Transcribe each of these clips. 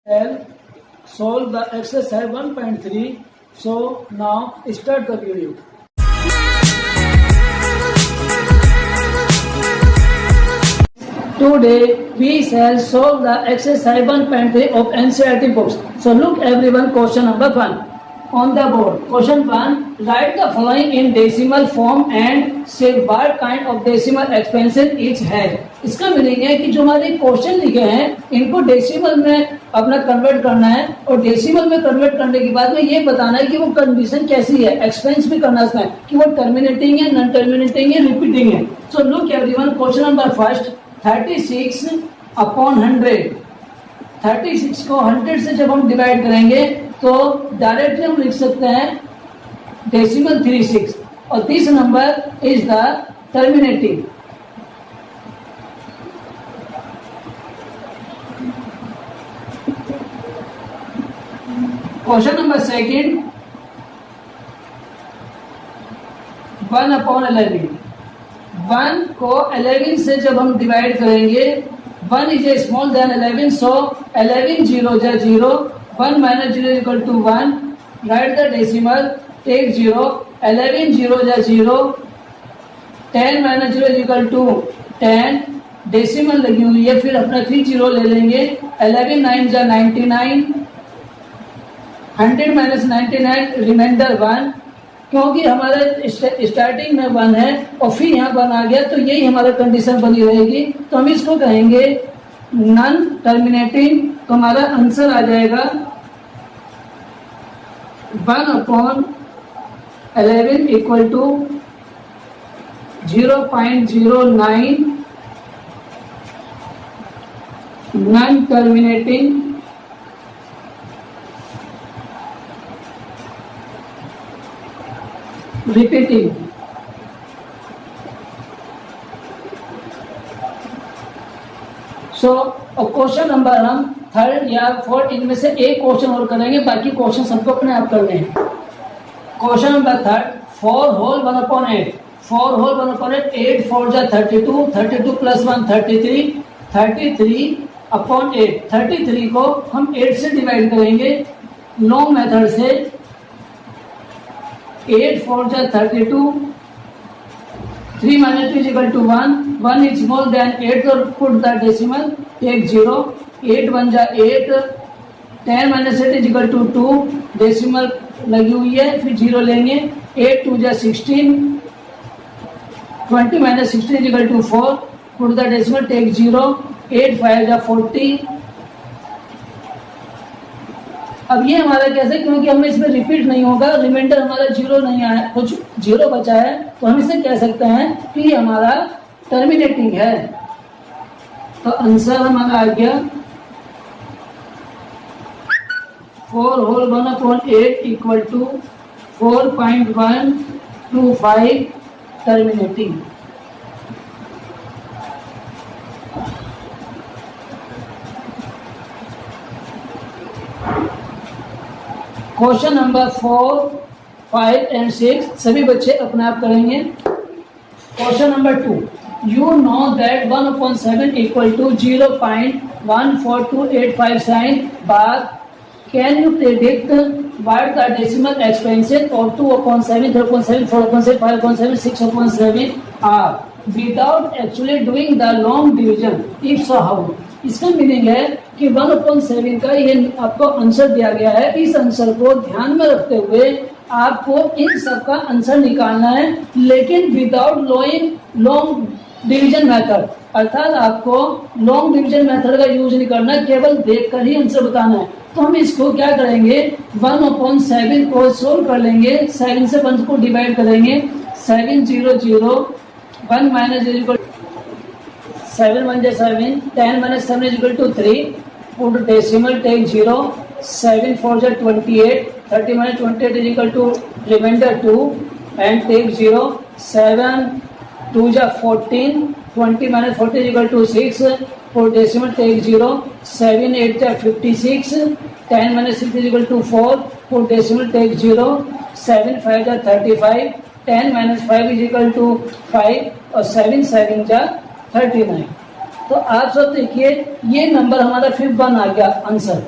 L solve the exercise 1.3. So now start the video. Today we shall solve the exercise 1.3 of NCERT books. So look everyone, question number 1 on the board. Question 1, write the following in decimal form and say what kind of decimal expansion each has. इसका meaning है कि जो हमारे question लिखे हैं इनको decimal में अपना कन्वर्ट करना है और डेसिमल में कन्वर्ट करने के बाद में ये बताना है कि वो कंडीशन कैसी है, एक्सपेंस भी करना है कि वो टर्मिनेटिंग है, नॉन टर्मिनेटिंग है, रिपीटिंग है. सो look everyone, question number first, 36/100. 36 को 100 से जब हम डिवाइड करेंगे तो डायरेक्टली हम लिख सकते हैं डेसिमल 36 और this number is the terminating. Question number second, 1/11. 1 को 11 से जब हम डिवाइड करेंगे, 1 इज ए स्मॉल देन 11, सो 11 0 जा 0, 1 minus 0 equal to 1. Write the decimal, take 0, 11 0 जा 0, 10 minus 0 equal to 10. डेसिमल लगी हुई है, फिर अपना फिर 0 ले लेंगे, 11 9 जा 99, 100 minus 99 रिमाइंडर 1. क्योंकि हमारे स्टार्टिंग में 1 है और फिर यहाँ 1 आ गया तो यही हमारा कंडीशन बनी रहेगी. तो हम इसको कहेंगे नॉन टर्मिनेटिंग. तो हमारा आंसर आ जाएगा 1/11 equal to 0.09 non terminating repeating. So question number हम थर्ड या फोर्थ इनमें से एक क्वेश्चन और करेंगे, बाकी क्वेश्चन सबको अपने आप करने हैं. Question number third, 4 whole 1/8. 4 whole 1/8, 8 4 जा 32, 32 प्लस 1 33, 33/8. 33 को हम 8 से डिवाइड करेंगे लॉन्ग मेथड से. 8 4 जा 32, 3 minus 2 is equal to 1. 1 is more than 8 or put the decimal, take 0. 8 1 जा 8, 10 minus 8 is equal to 2. Decimal लगी हुई है, फिर 0 लेंगे. 8 2 जा 16, 20 minus 16 is equal to 4. put the decimal, take 0. 8 5 जा 40. अब ये हमारा कैसे, क्योंकि हमें इसमें रिपीट नहीं होगा, रिमाइंडर हमारा 0 नहीं आया, कुछ 0 बचा है, तो हम इसे कह सकते हैं कि ये हमारा टर्मिनेटिंग है. तो आंसर हमारा आ गया 4 whole 1/8 equal to 4.125 terminating. Question number 4 5 and 6 सभी बच्चे अपने आप करेंगे. Question number 2, you know that 1/7 equal to 0.14285 but can you predict what the decimal expansion of 2/7, 3/7, 4/7, 5/7, 6/7 are without actually doing the long division? If so, how? इसका meaning है कि 1/7 का ये आपको आंसर दिया गया है. इस आंसर को ध्यान में रखते हुए आपको इन सब का आंसर निकालना है, लेकिन विदाउट लॉन्ग डिवीजन मेथड. अर्थात आपको लॉन्ग डिवीजन मेथड का यूज नहीं करना, केवल देखकर ही आंसर बताना है. तो हम इसको क्या करेंगे, 1/7 को सोल्व कर लेंगे. 7 से 1 को डिवाइड करेंगे. 7 0 0, 1 minus 0 7 1 जा 7, 10 minus 7 is equal to 3. put decimal, take 0. 7 4 जा 28, 30 minus 28 is equal to remainder 2 and take 0. 7 2 जा 14, 20 minus 40 is equal to 6. put decimal, take 0. 7 8 जा 56, 10 minus 6 is equal to 4. put decimal, take 0. 7 5 जा 35, 10 minus 5 is equal to 5 और 7 7 जा 39. तो आप सब देखिए ये नंबर हमारा 51 आ गया आंसर.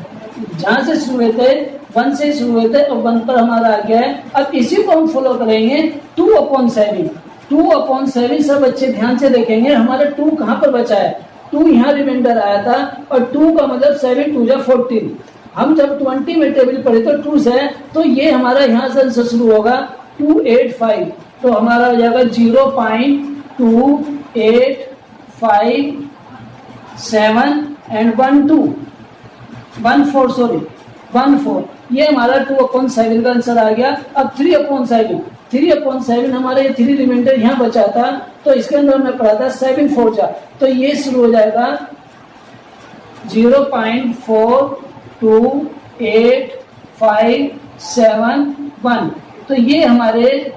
जहां से शुरू हुए थे 1 से शुरू हुए थे और 1 पर हमारा आ गया है। अब इसी को हम फॉलो करेंगे 2/7। 2/7 सब बच्चे ध्यान से देखेंगे, हमारा 2 कहां पर बचा है, 2 यहाँ रिमाइंडर आया था और 2 का मतलब 7 2 जा 14। हम जब 20 में टेबल पढ़े तो 2 से, तो ये हमारा यहाँ से आंसर शुरू होगा 285, तो हमारा हो जाएगा 0.2857 एंड 14 ये हमारा 2/7 का आंसर आ गया। अब 3/7 हमारा ये 3 रिमाइंडर यहाँ बचा था, तो इसके अंदर हमने पढ़ा था 7 4 जा, तो ये शुरू हो जाएगा 0.428571। तो ये हमारे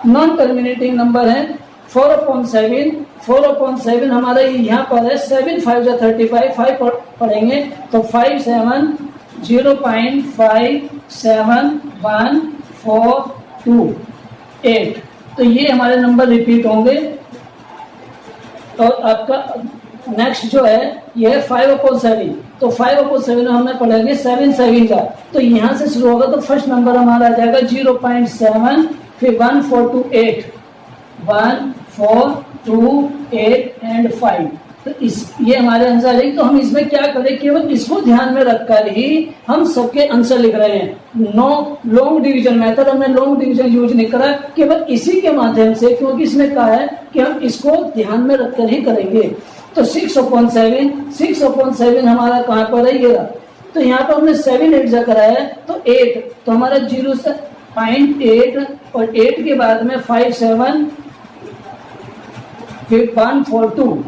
नॉन टर्मिनेटिंग नंबर है। 4/7 हमारा यहाँ पर है 7 5 जा 35, 5 पढ़ेंगे तो 5 7 0.571428। तो ये हमारे नंबर रिपीट होंगे। और आपका नेक्स्ट जो है ये है 5/7, तो 5/7 हमने पढ़ेंगे 7 7 जा, तो यहाँ से शुरू होगा तो फर्स्ट नंबर हमारा आ जाएगा 0.7, फिर 1428 एंड 5। तो ये हमारे आंसर है। तो हम इसमें क्या करें, केवल इसको ध्यान में रखकर ही हम सबके आंसर लिख रहे हैं। नो लॉन्ग डिवीजन मेथड, हमने लॉन्ग डिवीजन यूज नहीं करा, केवल इसी के माध्यम से, क्योंकि इसमें कहा है कि हम इसको ध्यान में रखकर ही करेंगे। तो 6/7 हमारा कहाँ पर है, ये। तो यहाँ पर हमने 7 8 जा करा है तो 8, तो हमारा 0.8 और 8 के बाद में 5 7 फिर 142।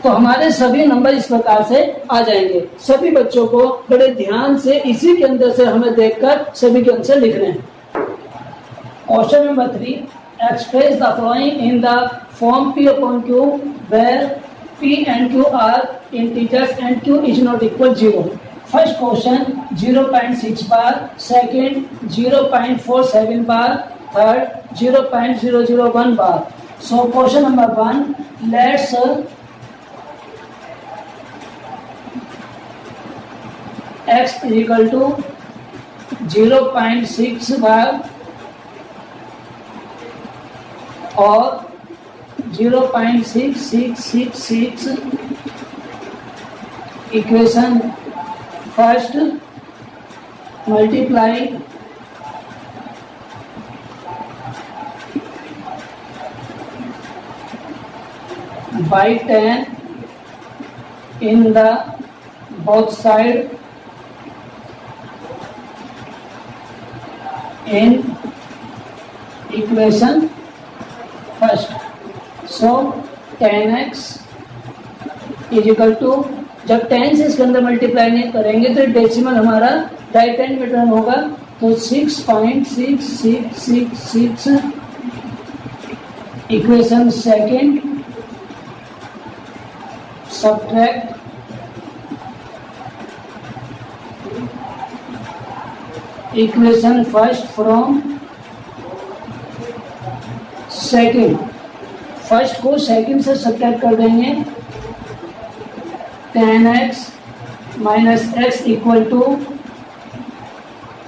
तो हमारे सभी नंबर इस प्रकार से आ जाएंगे। सभी बच्चों को बड़े ध्यान से इसी के अंदर से हमें देखकर सभी के आंसर लिखने हैं। Question number 3, express the following in the form P/Q where P and Q are integers and Q is not equal 0. First question 0.6 bar, second 0.47 bar, third 0.001 bar. So question number 1, let's x is equal to 0.6 bar और 0.6666 equation first multiply by 10 in the both side in equation first. So 10x is equal to, जब 10 से इसके अंदर multiply नहीं करेंगे तो decimal हमारा right hand में टर्न होगा, तो 6.6666 equation second subtract equation first from second. First को सेकंड से सब्ट्रैक्ट कर देंगे, 10x minus x equal to,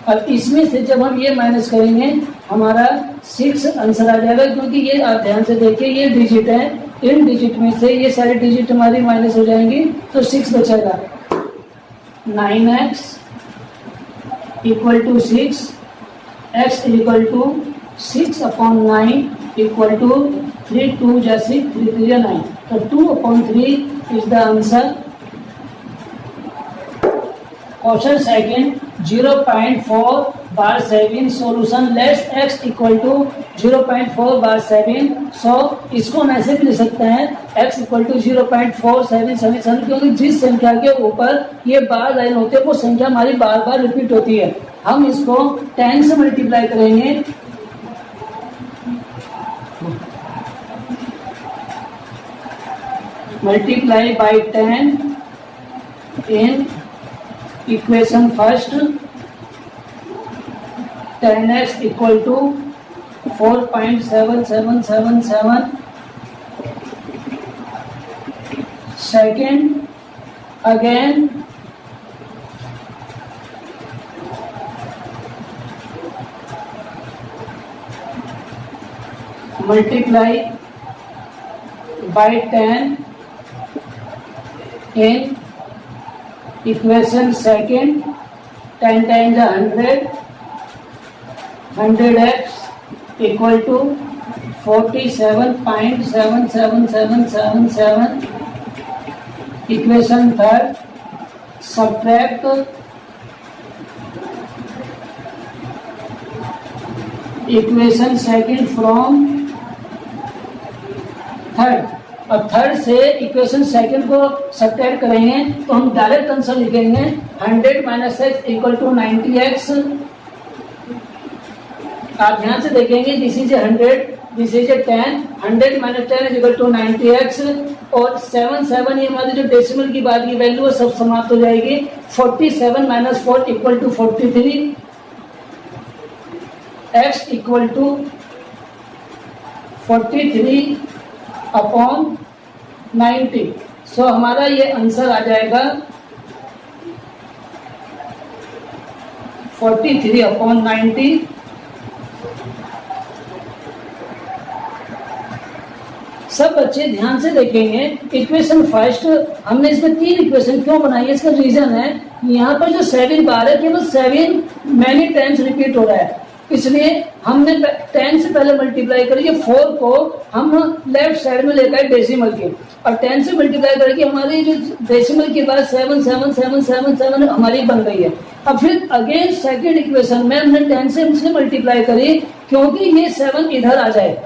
अब इसमें से जब हम ये माइनस करेंगे हमारा 6 आंसर आ जाएगा, क्योंकि ये आप ध्यान से देखिए ये डिजिट है, इन डिजिट में से ये सारे डिजिट हमारी माइनस हो जाएंगी तो 6 बचेगा। 9x equal to 6, x equal to 6/9 equal to 3 2 जा 6 3 3 जा 9, तो 2/3 is the answer. Question second 0.4/7 solution let's x equal to 0.4/7। So इसको हम ऐसे भी लिख सकते हैं x इक्वल टू 0.4777, क्योंकि जिस संख्या के ऊपर ये बार लाइन होती है वो संख्या हमारी बार बार रिपीट होती है। हम इसको 10 से मल्टीप्लाई करेंगे, multiply by 10 in equation first, 10x equal to 4.7777 second, again multiply by 10 in equation second, 10 times 100, 100x equal to 47.77777. Equation third, subtract equation second from third. अब थर्ड से इक्वेशन सेकंड को subtract करेंगे तो हम direct answer लिखेंगे 100 minus x equal to 90x। आप ध्यान से देखेंगे, this is 100, this is 10, 100 minus 10 is equal to 90x और 7 ये हमारी जो डेसिमल की बाद की वैल्यू है सब समाप्त हो जाएगी। 47 minus 4 equal to 43, x equal to 43 upon 90। So हमारा ये आंसर आ जाएगा 43 अपॉन 90। सब बच्चे ध्यान से देखेंगे, इक्वेशन फर्स्ट हमने इसमें 3 इक्वेशन क्यों बनाई है, इसका रीजन है यहाँ पर जो 7 बार है केवल 7 मैनी टाइम्स रिपीट हो रहा है, इसलिए हमने 10 से पहले मल्टीप्लाई करिए 4 को हम लेफ्ट साइड में लेकर डेसिमल के, और 10 से मल्टीप्लाई करके हमारी जो डेसिमल के बाद 7 हमारी बन गई है। अब फिर अगेन सेकंड इक्वेशन में हमने 10 से मल्टीप्लाई करी क्योंकि ये 7 इधर आ जाए,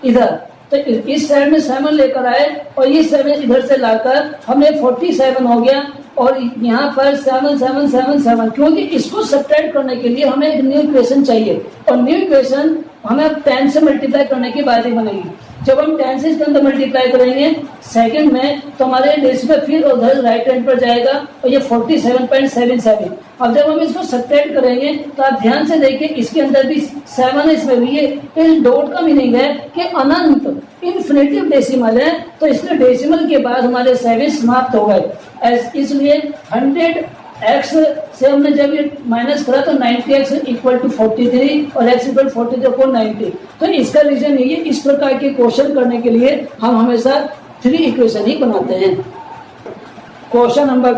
इधर तो इस साइड में 7 लेकर आए और ये 7 इधर से लाकर हमने 47 हो गया और यहाँ पर 7 क्योंकि इसको सब्ट्रैक्ट करने के लिए हमें एक न्यू इक्वेशन चाहिए और न्यू इक्वेशन हमें 10 से मल्टीप्लाई करने के बाद ही बनेगी। जब हम 10 से इसके अंदर मल्टीप्लाई करेंगे सेकंड में तो हमारे डेसिमल फिर उधर राइट हैंड पर जाएगा और ये 47.77। अब जब हम इसको सब्ट्रैक्ट करेंगे तो आप ध्यान से देखिए इसके अंदर भी 7 है, इसमें भी है, तो इस डॉट का मीनिंग है कि अनंत इन्फिनिटिव डेसिमल है, तो इसलिए डेसिमल के बाद हमारे 7 समाप्त हो गए। इसलिए 100x से हमने जब ये माइनस करा तो 90x इक्वल टू 43 और x इक्वल 43 अपॉन 90। तो इसका रीजन ये, इस प्रकार के क्वेश्चन करने के लिए हम हमेशा 3 इक्वेशन ही बनाते हैं। क्वेश्चन नंबर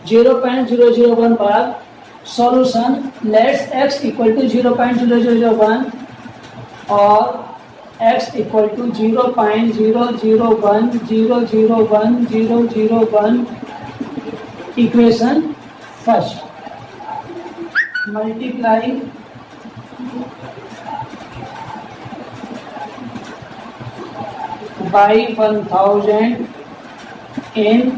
0.001 बार solution let's x equal to 0.0001 और x equal to 0.001001001 equation first multiply by 1000 in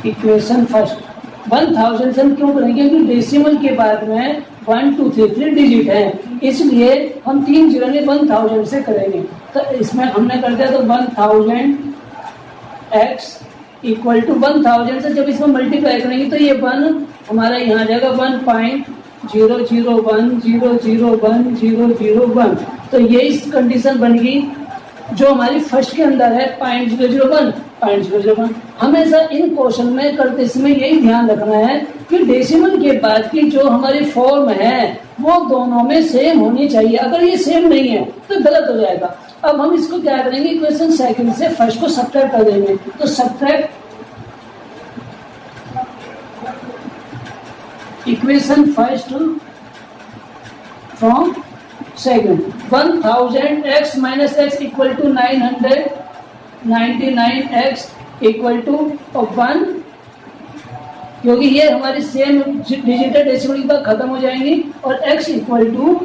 equation first. 1000 से हम क्यों करेंगे क्योंकि डेसिमल के बाद में 1 2 3 डिजिट है, इसलिए हम 3 जीरो ने 1000 से करेंगे। तो इसमें हमने कर दिया तो 1000 x इक्वल टू 1000 से जब इसमें मल्टीप्लाई करेंगे तो ये 1 हमारा यहाँ जाएगा 1.001001001001। तो ये इस कंडीशन बनेगी जो हमारी फर्स्ट के अंदर है 0.001। हमेशा इन क्वेश्चन में करते समय यही ध्यान रखना है कि डेसिमल के बाद की जो हमारी फॉर्म है वो दोनों में सेम होनी चाहिए, अगर ये सेम नहीं है तो गलत हो जाएगा। अब हम इसको क्या करेंगे, इक्वेशन सेकंड से फर्स्ट को सब्ट्रैक्ट कर देंगे। तो subtract equation first from second. 1000x minus x equal to 999x equal to 1, क्योंकि ये हमारी सेम डिजिटल डेसिमल की बात खत्म हो जाएंगी, और x equal to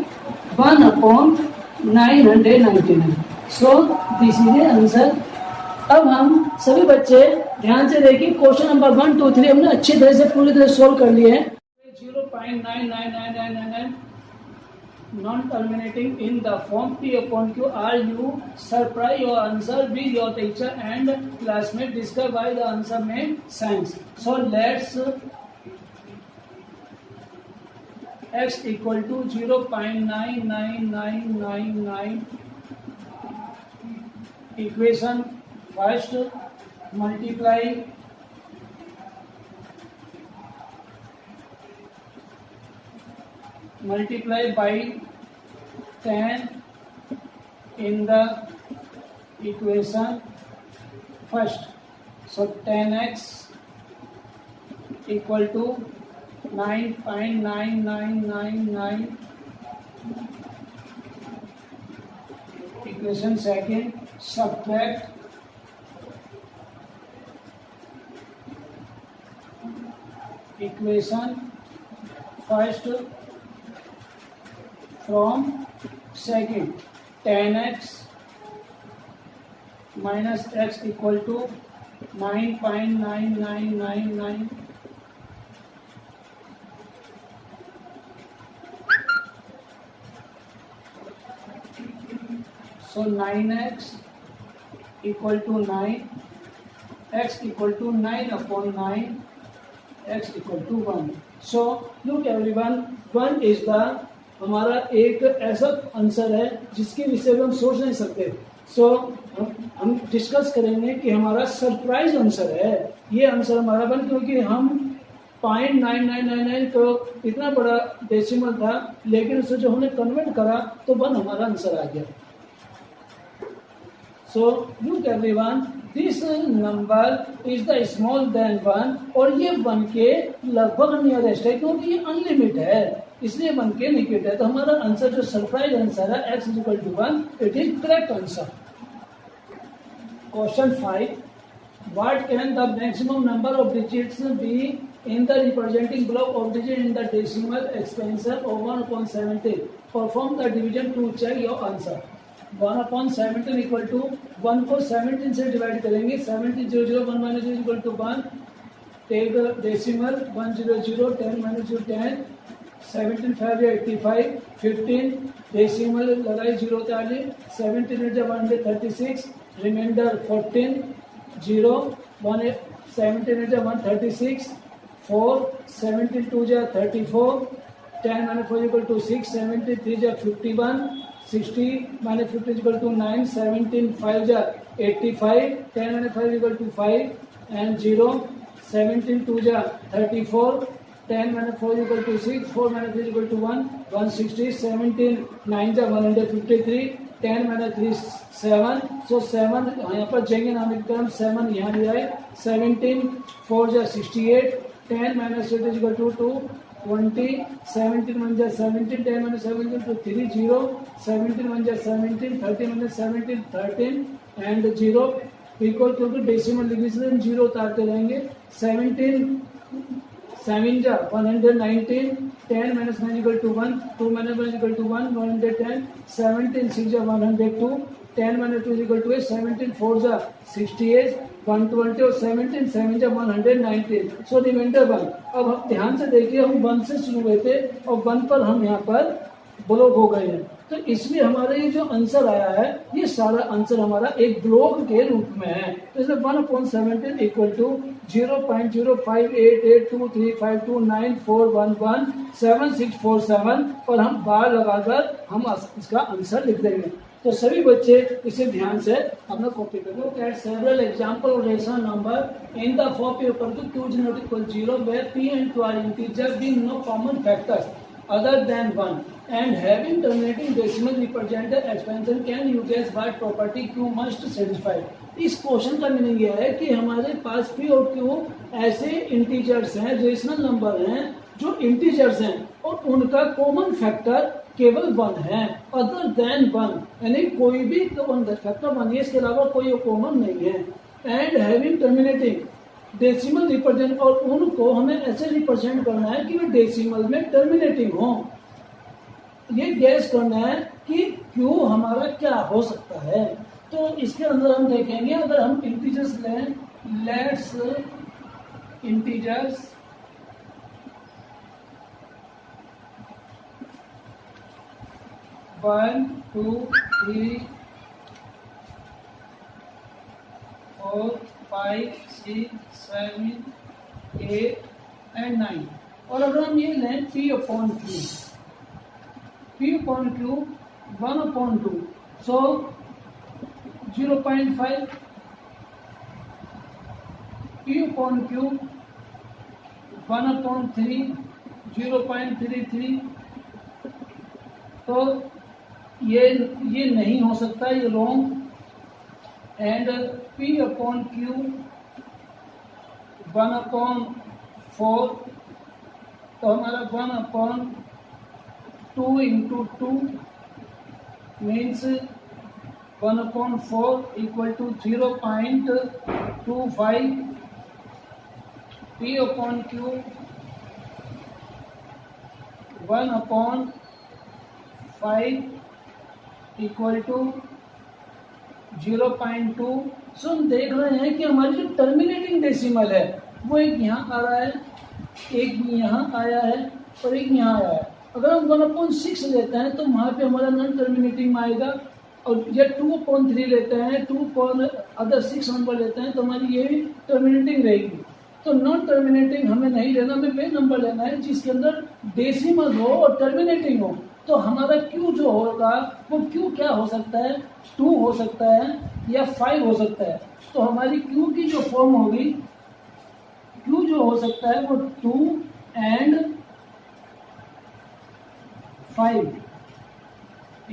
1 upon 999। So this is the answer. अब हम सभी बच्चे ध्यान से देखिए, क्वेश्चन नंबर 1 2 3 हमने अच्छी तरह से पूरी तरह सोल्व कर लिए हैं। 0.99999 non terminating in the form P upon Q. Are you surprised your answer with your teacher and classmate discover why the answer made sense? So let's x equal to 0.99999 equation first multiply by 10 in the equation first. So 10x equal to 9.9999. Equation second, subtract equation first from second. 10x minus x equal to 9.9999. So 9x equal to 9, x equal to 9 upon 9, x equal to 1. So look everyone, 1 is the हमारा एक ऐसा answer है जिसके विषय में हम सोच नहीं सकते. सो हम डिस्कस करेंगे कि हमारा सरप्राइज आंसर है ये आंसर हमारा बन, क्योंकि हम 0.9999 तो इतना बड़ा डेसिमल था, लेकिन उसे जो हमने कन्वर्ट करा तो 1 हमारा आंसर आ गया. So look everyone, this number is the small than 1, और ये 1 के लगभग नियरेस्ट है क्योंकि ये अनलिमिट है, इसलिए 1 के निकट है. तो हमारा आंसर जो सरप्राइज आंसर है x equal to 1, it is correct answer. Question 5, what can the maximum number of digits be in the representing block of digit in the decimal expansion of 1/17. Perform the division to check your answer. 1/17 equal to 1 को 17 से divide करेंगे. 17 0 0 1 minus 0 equal to 1. Take the decimal 1 0 0 10 minus 0 10. 17 5 85. 15 decimal लगाई 0 ताली. 17 is 136. Remainder 14 0 1 17 is 136. 4 17 2 is 34. 10 minus 4 equal to 6. 17 3 is 51. 60 minus 50 is equal to 9. 17 5 is 85. 10 minus 5 equal to 5 and 0. 17 2 is 34. 10 minus 4 equal to 6. 4 minus 3 equal to 1. 160. 17 9 is 153. 10 minus 3 7. So 7 यहाँ पर जाएंगे नामिक क्रम. 7 यहाँ लिया है. 17 4 is 68. 10 minus 8 is equal to 2. 20. 17 1 is 17. 10 minus 7 is equal to 3 0. 17 1 is 17. 30 minus 17 13 and 0 equal to decimal division 0 उतारते रहेंगे. 17 7 is 119. 10 minus 9 equal to 1. 2 minus 1 equal to 1. 110. 17 6 is 102. 10 minus 2 is equal to 8. 17 4 is 68. 120 और 17 7 is 119. So reminder 1. अब हम ध्यान से देखिए, हम 1 से शुरू हुए थे और 1 पर हम यहाँ पर ब्लॉक हो गए हैं, तो इसलिए हमारा ये जो आंसर आया है ये सारा आंसर हमारा एक ब्लॉक के रूप में है. तो इसमें 1/17 इक्वल टू 0.0588235294117 पर हम बार लगाकर हम इसका आंसर लिख देंगे. तो सभी बच्चे इसे ध्यान से अपना कॉपी करें. Look at several example of rational number in the form equal to q is not equal 0 where p and q are integer being no common factors other than 1 and having terminating decimal represent the expansion. Can you guess what property q must satisfy? इस question का meaning यह है कि हमारे पास p और q ऐसे integers हैं, rational number हैं जो इंटीजर्स हैं और उनका कॉमन फैक्टर केवल 1 है, अदर देन 1, यानी कोई भी फैक्टर 1 है, इसके अलावा कोई कॉमन नहीं है. And having terminating decimal represent, और उनको हमें ऐसे रिप्रेजेंट करना है कि वे डेसिमल में टर्मिनेटिंग हो. ये गैस करना है कि क्यू हमारा क्या हो सकता है. तो इसके अंदर हम देखेंगे, अगर हम इंटीजर्स लें, लेट्स इंटीजर्स 1 2 3 4 5 6 7 8 and 9, और अगर हम ये लें p upon q 1/2, so 0.5 P upon Q 1/3 0.33। तो ये नहीं हो सकता, ये wrong. And P upon Q 1/4, तो हमारा 1/2 into 2 means 1/4 equal to 0.25। P upon Q 1/5 equal to 0.2। So हम देख रहे हैं कि हमारी जो टर्मिनेटिंग डेसिमल है वो एक यहाँ आ रहा है, एक यहाँ आया है और एक यहाँ आया है। अगर हम 1/6 लेते हैं तो वहाँ पे हमारा नॉन टर्मिनेटिंग में आएगा, और या 2/3 लेते हैं, 2 अदर 6 नंबर लेते हैं तो हमारी ये भी टर्मिनेटिंग रहेगी। तो नॉन टर्मिनेटिंग हमें नहीं लेना, हमें वे नंबर लेना है जिसके अंदर डेसिमल हो और टर्मिनेटिंग हो। तो हमारा Q जो होगा वो Q क्या हो सकता है, 2 हो सकता है या 5 हो सकता है। तो हमारी Q की जो फॉर्म होगी, Q जो हो सकता है वो 2 and 5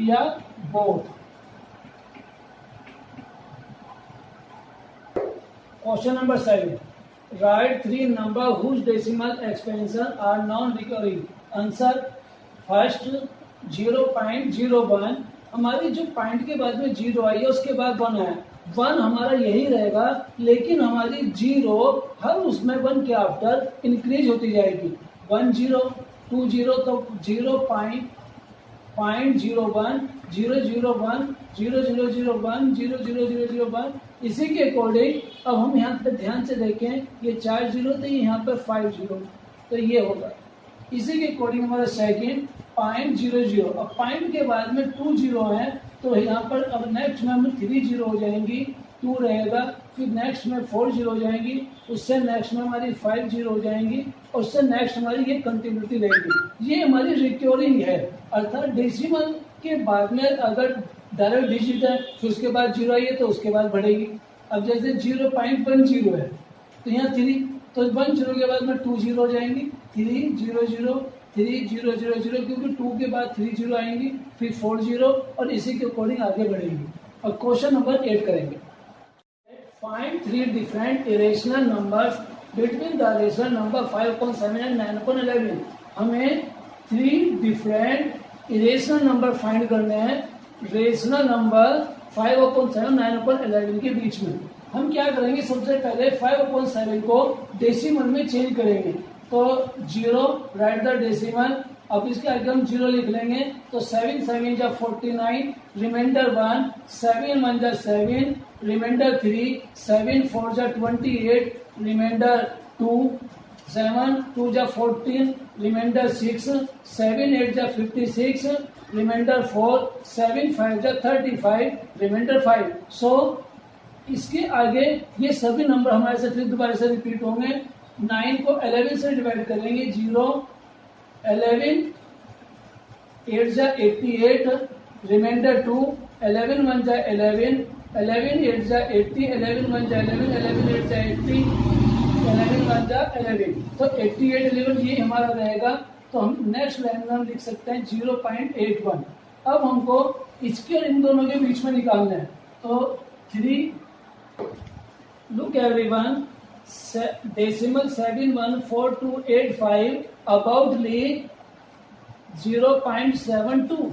या both. Question number 7, write 3 number whose decimal expansion are non recurring. Answer first 0.01, हमारी जो पॉइंट के बाद में 0 आई है उसके बाद 1 है, 1 हमारा यही रहेगा, लेकिन हमारी 0 हर उसमें 1 के आफ्टर इंक्रीज होती जाएगी। 1 0 2 0, तो 0.01 001 001 0001 00001। इसी के अकॉर्डिंग अब हम यहाँ पे ध्यान से देखें, ये 4 0 तो यहाँ पे 5 0, तो ये होगा। इसी के अकॉर्डिंग हमारा सेकेंड 0.00, अब पॉइंट के बाद में 2 0 है तो यहाँ पर अब नेक्स्ट में हम 3 0 हो जाएंगी, 2 रहेगा, फिर नेक्स्ट में 4 0 हो जाएंगी, उससे नेक्स्ट में हमारी 5 0 हो जाएंगी, और उससे नेक्स्ट हमारी ये कंटिन्यूटी रहेगी। ये हमारी रिकरिंग है, अर्थात डेसिमल के बाद में अगर डायरेक्ट डिजिट है फिर उसके बाद 0 आई है तो उसके बाद बढ़ेगी। अब जैसे 0.10 है तो यहाँ 3, तो 1 0 के बाद में 2 0 हो जाएंगी, 3 0 0 3 0 0 0, क्योंकि 2 के बाद 3 0 आएंगी, फिर 4 0, और इसी के अकॉर्डिंग आगे बढ़ेंगी। और क्वेश्चन नंबर 8 करेंगे। Find 3 different irrational numbers between the rational number 5/7 and 9/11। हमें 3 डिफरेंट इरेशनल नंबर फाइंड करने हैं रेशनल नंबर 5/7 9/11 के बीच में। हम क्या करेंगे, सबसे पहले 5/7 को डेसिमल में चेंज करेंगे, तो 0 राइट द डेसिमल। अब इसके आगे हम 0 लिख लेंगे, तो 7 7 जा 49, रिमाइंडर 1, 7 1 जा 7, रिमाइंडर 3, 7 4 जा 28, रिमाइंडर 2, 7 2 जा 14, रिमाइंडर 6, 7 8 जा 56, रिमाइंडर 4, 7 5 जा 35, रिमाइंडर 5। सो इसके आगे ये सभी नंबर हमारे से फिर दोबारा से रिपीट होंगे। 9 को 11 से डिवाइड करेंगे, 0 11 8 जा 88, रिमाइंडर 2, 11 1 जा 11, 11 8 जा 80, 11 1 जा 11, 11 8 जा 80, 11 1 जा 11, तो 88 11 ये हमारा रहेगा। तो हम नेक्स्ट लाइन में हम लिख सकते हैं 0.81। अब हमको इसके और इन दोनों के बीच में निकालना है, तो 3 लुक एवरीवन, डेसिमल 71425 अबाउटली 0.72,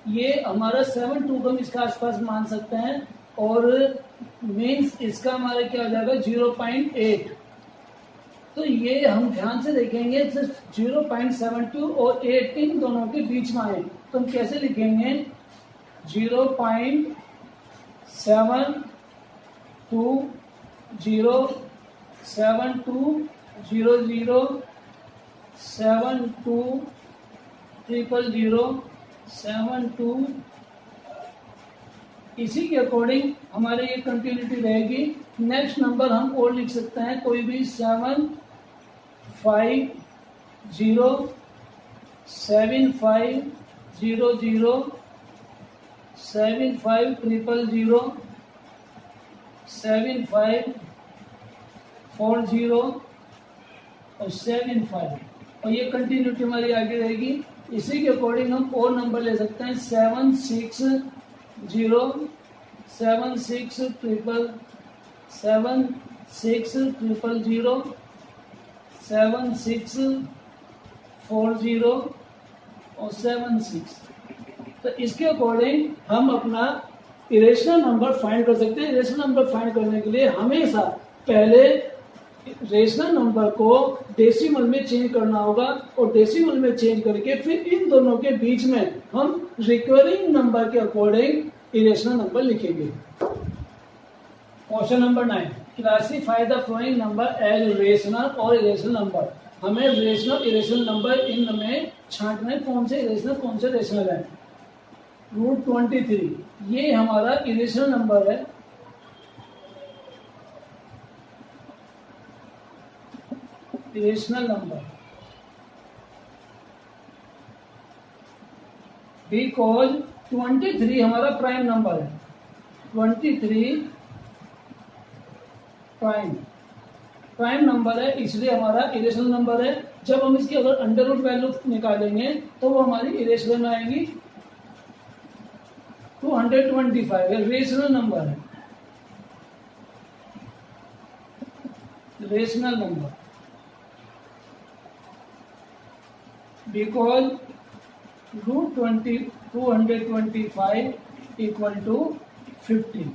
ये हमारा 72 को हम इसका आसपास मान सकते हैं, और मीन्स इसका हमारा क्या हो जाएगा 0.8। तो ये हम ध्यान से देखेंगे, 0.72 और 8 इन दोनों के बीच में आए तो हम कैसे लिखेंगे, 0.72 0 7 2 0 0 7 2 0 0 7 2। इसी के अकॉर्डिंग हमारे ये कंटिन्यूटी रहेगी। नेक्स्ट नंबर हम और लिख सकते हैं कोई भी, 7 5 0 7 5 0 0 7 5 0 0 7 5 40 और 75, और ये कंटिन्यूटी हमारी आगे रहेगी। इसी के अकॉर्डिंग हम और नंबर ले सकते हैं 760 76000 76000 7640 और 76। तो इसके अकॉर्डिंग हम अपना इरेशनल नंबर फाइंड कर सकते हैं। इरेशनल नंबर फाइंड करने के लिए हमेशा पहले रेशनल नंबर को डेसिमल में चेंज करना होगा, और डेसिमल में चेंज करके फिर इन दोनों के बीच में हम रिकरिंग नंबर के अकॉर्डिंग इरेशनल नंबर लिखेंगे। Question number 9, classify the following number as rational और इरेशनल नंबर। हमें रेशनल इरेशनल नंबर इन में छांटना है, कौन से इरेशनल कौन से रेशनल है। रूट 23 ये हमारा इरेशनल नंबर है, इरेशनल नंबर, बिकॉज 23 हमारा प्राइम नंबर है। 23 प्राइम नंबर है, इसलिए हमारा इरेशनल नंबर है। जब हम इसकी अगर अंडर रूट वैल्यू निकालेंगे तो वो हमारी इरेशनल में आएगी। 225 रेशनल नंबर है, rational number, because root 225 equal to 50।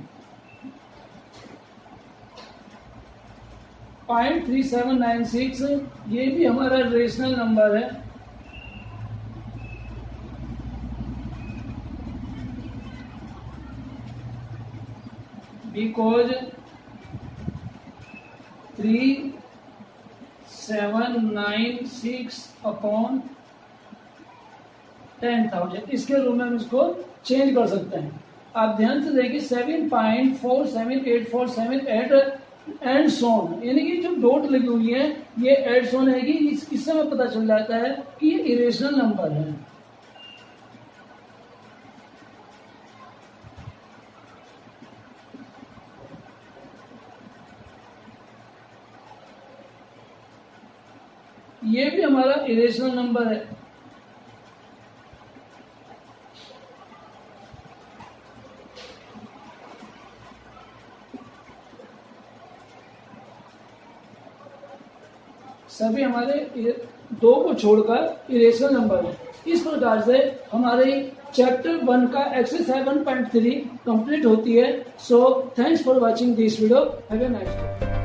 0.3796 ये भी हमारा रेशनल नंबर है, because 3796 अपॉन 10,000 इसके रूप में हम इसको चेंज कर सकते हैं। आप ध्यान से देखिए 7.478478 एंड सोन, यानी कि जो डॉट लगी हुई है ये एड सोन है, इससे हमें पता चल जाता है कि ये इरेशनल नंबर है। ये भी हमारा इरेशनल नंबर है। सभी हमारे दो को छोड़कर इरेशनल नंबर है। इस प्रकार से हमारे चैप्टर 1 का एक्सरसाइज 7.3 कंप्लीट होती है। So thanks for watching this video. Have a nice day.